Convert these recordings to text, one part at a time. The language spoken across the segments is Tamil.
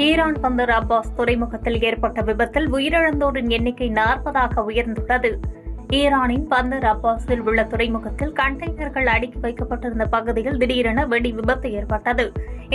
ஈரான் பந்தர் அப்பாஸ் துறைமுகத்தில் ஏற்பட்ட விபத்தில் உயிரிழந்தோரின் எண்ணிக்கை 40ஆக உயர்ந்துள்ளது. ஈரானின் பந்தர் அப்பாஸில் உள்ள துறைமுகத்தில் கண்டெய்னர்கள் அடுக்கி வைக்கப்பட்டிருந்த பகுதியில் திடீரென வெடி விபத்து ஏற்பட்டது.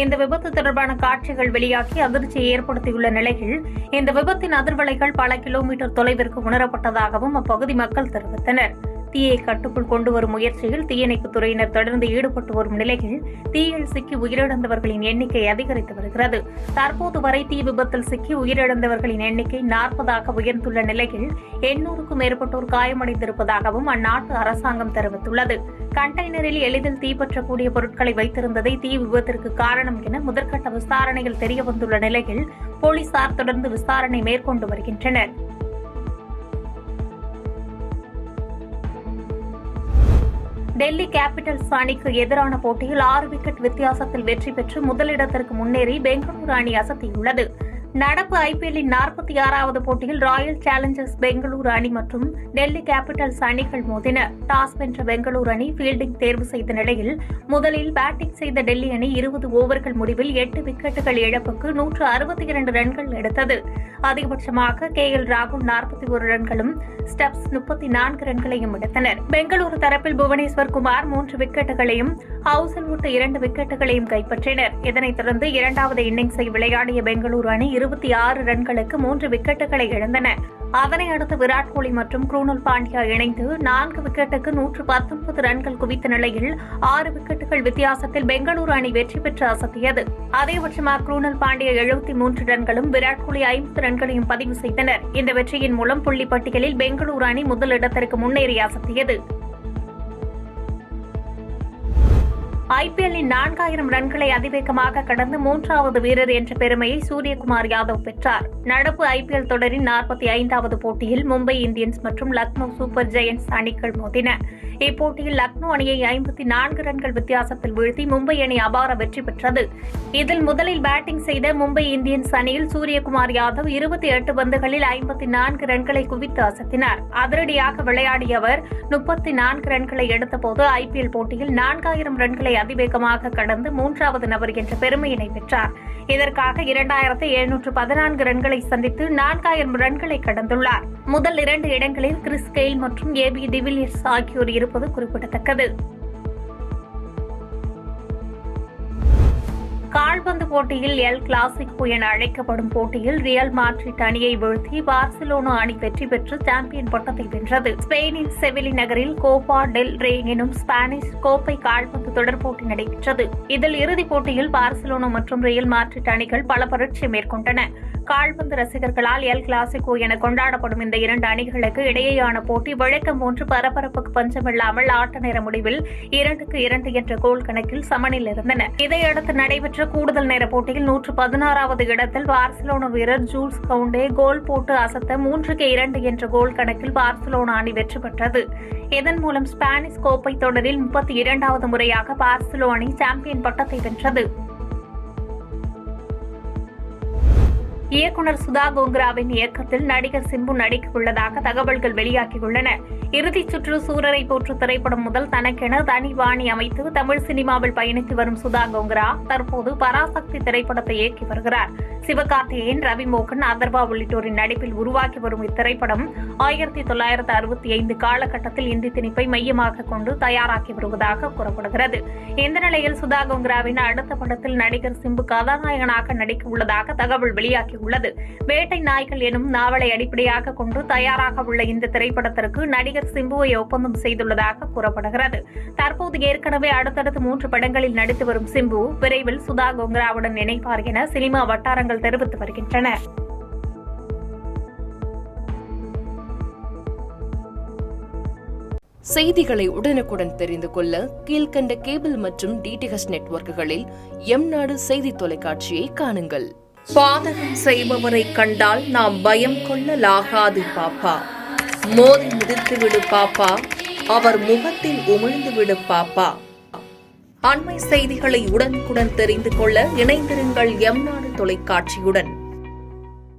இந்த விபத்து தொடர்பான காட்சிகள் வெளியாகி அதிர்ச்சியை ஏற்படுத்தியுள்ள நிலையில் இந்த விபத்தின் அதிர்வலைகள் பல கிலோமீட்டர் தொலைவிற்கு உணரப்பட்டதாகவும் அப்பகுதி மக்கள் தெரிவித்தனர். தீயை கட்டுக்குள் கொண்டுவரும் முயற்சியில் தீயணைப்புத் துறையினர் தொடர்ந்து ஈடுபட்டு வரும் நிலையில் தீயில் சிக்கி உயிரிழந்தவர்களின் எண்ணிக்கை அதிகரித்து வருகிறது. தற்போது வரை தீ விபத்தில் சிக்கி உயிரிழந்தவர்களின் எண்ணிக்கை 40ஆக உயர்ந்துள்ள நிலையில் 800க்கும் மேற்பட்டோர் காயமடைந்திருப்பதாகவும் அந்நாட்டு அரசாங்கம் தெரிவித்துள்ளது. கண்டெய்னரில் எளிதில் தீப்பற்றக்கூடிய பொருட்களை வைத்திருந்ததை தீ விபத்திற்கு காரணம் என முதற்கட்ட விசாரணையில் தெரியவந்துள்ள நிலையில் போலீசார் தொடர்ந்து விசாரணை மேற்கொண்டு வருகின்றனர். டெல்லி கேபிட்டல்ஸ் அணிக்கு எதிரான போட்டியில் 6 விக்கெட் வித்தியாசத்தில் வெற்றி பெற்று முதலிடத்திற்கு முன்னேறி பெங்களூரு அணி அசத்தியுள்ளது. நடப்பு ஐபிஎல்லின் 46வது போட்டியில் ராயல் சேலஞ்சர்ஸ் பெங்களூரு அணி மற்றும் டெல்லி கேபிட்டல்ஸ் அணிகள் மோதின. டாஸ் வென்ற பெங்களூரு அணி ஃபீல்டிங் தேர்வு செய்த நிலையில் முதலில் பேட்டிங் செய்த டெல்லி அணி 20 ஓவர்கள் முடிவில் 8 விக்கெட்டுகள் இழப்புக்கு 162 ரன்கள் எடுத்தது. அதிகபட்சமாக KL ராகுல் 41 ரன்களும் ஸ்டப்ஸ் 34 ரன்களையும் எடுத்தனர். பெங்களூரு தரப்பில் புவனேஸ்வர் குமார் 3 விக்கெட்டுகளையும் ஹவுசல்வுட் 2 விக்கெட்டுகளையும் கைப்பற்றினர். இதனைத் தொடர்ந்து இரண்டாவது இன்னிங்ஸை விளையாடிய பெங்களூரு அணி 26 ரன்களுக்கு 3 விக்கெட்டுகளை இழந்தன. அதனை அடுத்து விராட் கோலி மற்றும் குருணல் பாண்டியா இணைந்து 4 விக்கெட்டுக்கு 119 ரன்கள் குவித்த நிலையில் 6 விக்கெட்டுகள் வித்தியாசத்தில் பெங்களூரு அணி வெற்றி பெற்று அசத்தியது. அதிகபட்சமாக குருணல் பாண்டியா 73 ரன்களும் விராட் கோலி 50 ரன்களையும் பதிவு செய்தனர். இந்த வெற்றியின் மூலம் புள்ளி பட்டியலில் பெங்களூரு அணி முதலிடத்திற்கு முன்னேறி அசத்தியது. ஐபிஎல்லின் 4000 ரன்களை அதிவேகமாக கடந்து 3வது வீரர் என்ற பெருமையை சூரியகுமார் யாதவ் பெற்றார். நடப்பு ஐபிஎல் தொடரின் 45வது போட்டியில் மும்பை இந்தியன்ஸ் மற்றும் லக்னோ சூப்பர் ஜெயண்ட்ஸ் அணிகள் மோதின. இப்போட்டியில் லக்னோ அணியை 54 ரன்கள் வித்தியாசத்தில் வீழ்த்தி மும்பை அணி அபார வெற்றி பெற்றது. இதில் முதலில் பேட்டிங் செய்த மும்பை இந்தியன்ஸ் அணியில் சூரியகுமார் யாதவ் 28 பந்துகளில் 54 ரன்களை குவித்து அசத்தினார். அதிரடியாக விளையாடிய அவர் 34 ரன்களை எடுத்தபோது ஐபிஎல் போட்டியில் 4000 ரன்களை அதிவேகமாக கடந்து 3வது நபர் என்ற பெருமையினை பெற்றார். இதற்காக 2714 ரன்களை சந்தித்து 4000 ரன்களை கடந்துள்ளார். முதல் 2 இடங்களில் கிறிஸ் கெயில் மற்றும் AB டிவிலியர்ஸ் ஆகியோர் இருப்பது குறிப்பிடத்தக்கது. கால்பந்து போட்டியில் எல் கிளாசிக்கோ என அழைக்கப்படும் போட்டியில் ரியல் மாட்ரிட் அணியை வீழ்த்தி பார்சிலோனா அணி வெற்றி பெற்று சாம்பியன் பட்டத்தை வென்றது. ஸ்பெயினின் செவிலி நகரில் கோப்பா டெல் ரே எனும் ஸ்பானிஷ் கோப்பை கால்பந்து தொடர் போட்டி நடைபெற்றது. இதில் இறுதிப் போட்டியில் பார்சிலோனா மற்றும் ரியல் மாட்ரிட் அணிகள் பல பரீட்சை மேற்கொண்டன. கால்பந்து ரசிகர்களால் எல் கிளாசிக்கோ என கொண்டாடப்படும் இந்த 2 அணிகளுக்கு இடையேயான போட்டி வழக்கம் போன்று பரபரப்புக்கு பஞ்சமில்லாமல் ஆட்ட நேர முடிவில் 2-2 என்ற கோல் கணக்கில் சமனில் இருந்தன. இதையடுத்து நடைபெற்ற கூடுதல் நேர போட்டியில் 116வது இடத்தில் பார்சிலோனா வீரர் ஜூல்ஸ் கவுண்டே கோல் போட்டு அசத்த 3-2 என்ற கோல் கணக்கில் பார்சிலோனா அணி வெற்றி பெற்றது. இதன் மூலம் ஸ்பானிஷ் கோப்பை தொடரில் 32வது முறையாக பார்சிலோனா அணி சாம்பியன் பட்டத்தை வென்றது. இயக்குநர் சுதா கோங்கராவின் இயக்கத்தில் நடிகர் சிம்பு நடிக்க உள்ளதாக தகவல்கள் வெளியாகியுள்ளன. இறுதிச் சுற்று சூரரை போற்று திரைப்படம் முதல் தனக்கென தனி பாணி அமைத்து தமிழ் சினிமாவில் பயணித்து வரும் சுதா கோங்கரா தற்போது பராசக்தி திரைப்படத்தை இயக்கி வருகிறார். சிவகார்த்திகேயன், ரவி மோகன், அதர்வா உள்ளிட்டோரின் நடிப்பில் உருவாக்கி வரும் இத்திரைப்படம் 1965 காலகட்டத்தில் இந்தி திணிப்பை மையமாக கொண்டு தயாராக்கி வருவதாக கூறப்படுகிறது. இந்த நிலையில் சுதா கோங்கராவின் அடுத்த படத்தில் நடிகர் சிம்பு கதாநாயகனாக நடிக்க உள்ளதாக தகவல் வெளியாகியுள்ளது. வேட்டை நாய்கள் எனும் நாவலை அடிப்படையாக கொண்டு தயாராக உள்ள இந்த திரைப்படத்திற்கு நடிகர் சிம்புவை ஒப்பந்தம் செய்துள்ளதாக கூறப்படுகிறது. தற்போது ஏற்கனவே அடுத்தடுத்து 3 படங்களில் நடித்து வரும் சிம்பு விரைவில் சுதா கோங்கராவுடன் இணைப்பார் என சினிமா வட்டாரங்கள் தெரிவித்து வருகின்றன. செய்திகளை உடனுக்குடன் தெரிந்து கொள்ள கீழ்கண்ட கேபிள் மற்றும் DTH நெட்வொர்க்குகளில் எம்நாடு செய்தி தொலைக்காட்சியை காணுங்கள். பாதகம் செய்பவரை கண்டால் நாம் பயம் கொள்ளலாகாது பாப்பா. மோதி மிதித்துவிடு பாப்பா, அவர் முகத்தில் உமிழ்ந்துவிடு பாப்பா. அண்மை செய்திகளை உடனுக்குடன் தெரிந்து கொள்ள இணைந்திருங்கள் எம்நாடு தொலைக்காட்சியுடன்.